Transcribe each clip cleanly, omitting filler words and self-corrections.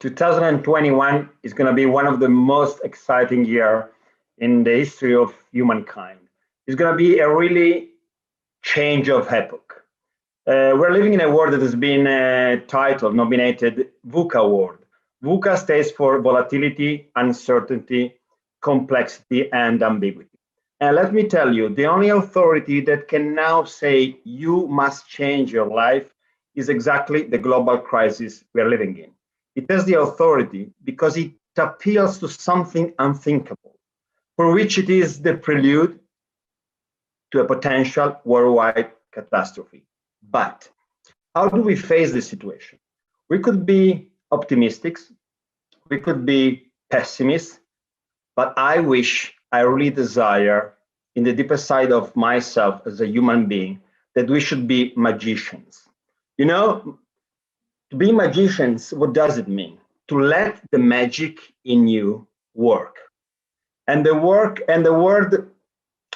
2021 is going to be one of the most exciting year in the history of humankind. It's going to be a really change of epoch. We're living in a world that has been nominated VUCA world. VUCA stands for volatility, uncertainty, complexity, and ambiguity. And let me tell you, the only authority that can now say you must change your life is exactly the global crisis we're living in. It has the authority because it appeals to something unthinkable, for which it is the prelude to a potential worldwide catastrophe. But how do we face this situation? We could be optimists, we could be pessimists, but I really desire, in the deeper side of myself as a human being, that we should be magicians. You know, to be magicians, what does it mean? To let the magic in you work. And the word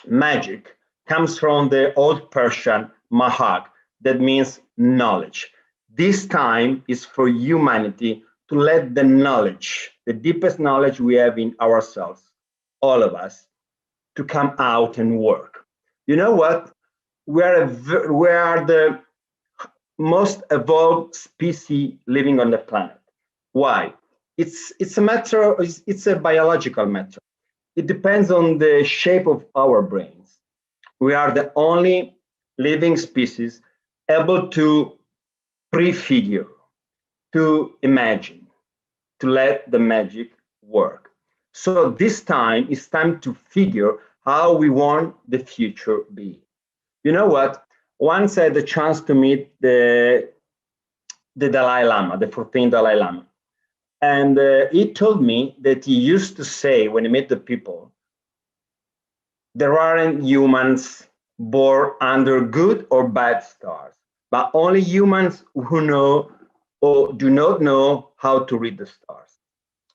magic comes from the old Persian mahag, that means knowledge. This time is for humanity to let the knowledge, the deepest knowledge we have in ourselves, all of us, to come out and work. You know what? We are the most evolved species living on the planet. Why? It's a biological matter. It depends on the shape of our brains. We are the only living species able to prefigure, to imagine, to let the magic work. So this time it's time to figure how we want the future be. You know what? Once I had the chance to meet the Dalai Lama, the 14th Dalai Lama. And he told me that he used to say when he met the people, there aren't humans born under good or bad stars, but only humans who know or do not know how to read the stars.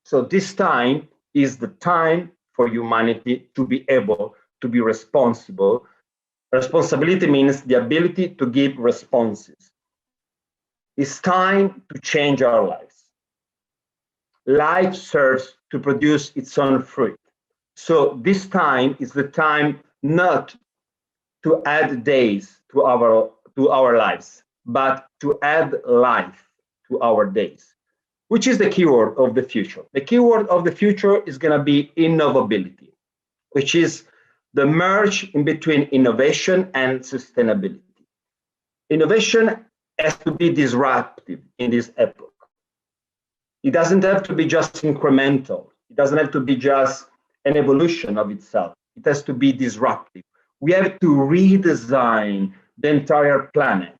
So this time is the time for humanity to be able to be responsible. Responsibility means the ability to give responses. It's time to change our lives. Life serves to produce its own fruit. So this time is the time not to add days to our lives, but to add life to our days, which is the keyword of the future. The keyword of the future is going to be innovability, which is the merge in between innovation and sustainability. Innovation has to be disruptive in this epoch. It doesn't have to be just incremental. It doesn't have to be just an evolution of itself. It has to be disruptive. We have to redesign the entire planet.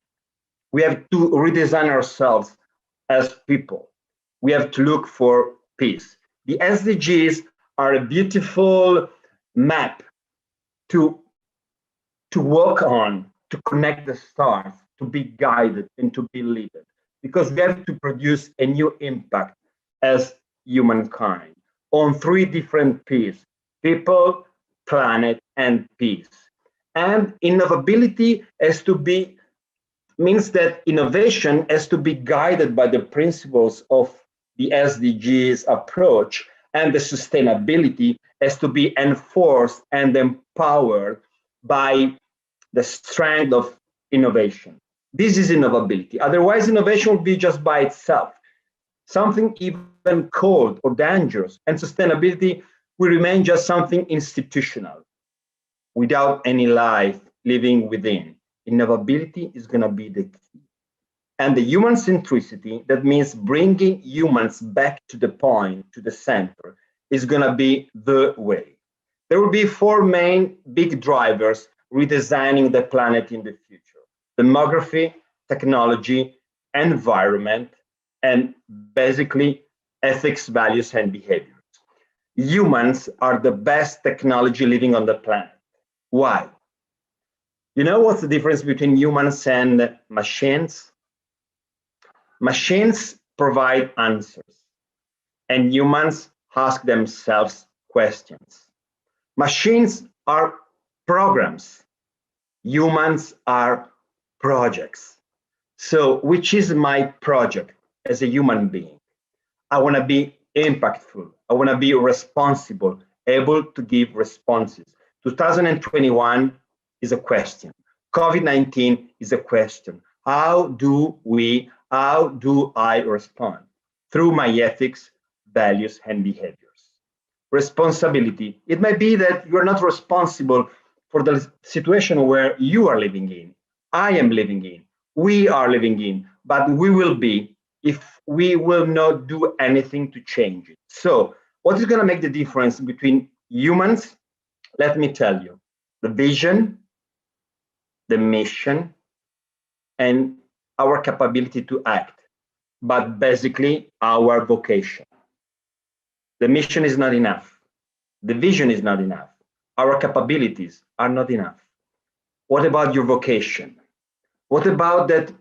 We have to redesign ourselves as people. We have to look for peace. The SDGs are a beautiful map to work on, to connect the stars, to be guided and to be led. Because we have to produce a new impact as humankind on three different P's: people, planet, and peace. And innovability means that innovation has to be guided by the principles of the SDGs approach, and the sustainability has to be enforced and empowered by the strength of innovation. This is innovability. Otherwise, innovation will be just by itself, something even cold or dangerous, and sustainability will remain just something institutional without any life living within. Innovability is going to be the key. And the human centricity, that means bringing humans back to the point, to the center, is going to be the way. There will be four main big drivers redesigning the planet in the future: demography, technology, environment, and basically ethics, values, and behaviors. Humans are the best technology living on the planet. Why? You know what's the difference between humans and machines? Machines provide answers, and humans ask themselves questions. Machines are programs. Humans are projects. So, which is my project as a human being? I want to be impactful. I want to be responsible, able to give responses. 2021 is a question. COVID-19 is a question. How do I respond? Through my ethics, values, and behaviors. Responsibility. It may be that you're not responsible for the situation where you are living in, I am living in, we are living in, but we will be if we will not do anything to change it. So, what is going to make the difference between humans? Let me tell you, the vision, the mission, and our capability to act, but basically our vocation. The mission is not enough. The vision is not enough. Our capabilities are not enough. What about your vocation? What about that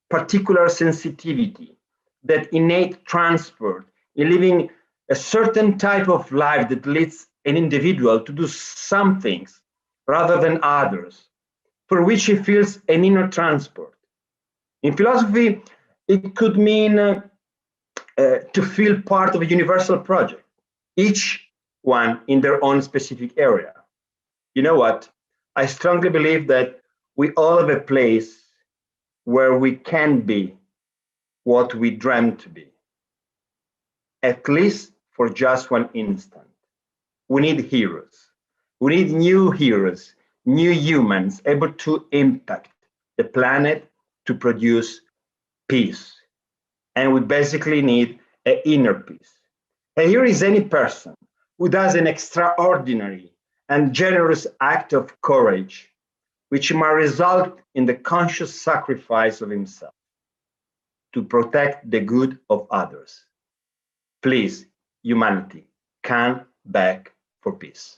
particular sensitivity, that innate transport in living a certain type of life that leads an individual to do some things rather than others, for which he feels an inner transport? In philosophy, it could mean to feel part of a universal project, each one in their own specific area. You know what? I strongly believe that we all have a place where we can be what we dreamt to be, at least for just one instant. We need heroes. We need new heroes, new humans able to impact the planet to produce peace. And we basically need an inner peace. And here is any person who does an extraordinary and generous act of courage, which might result in the conscious sacrifice of himself to protect the good of others. Please, humanity, come back for peace.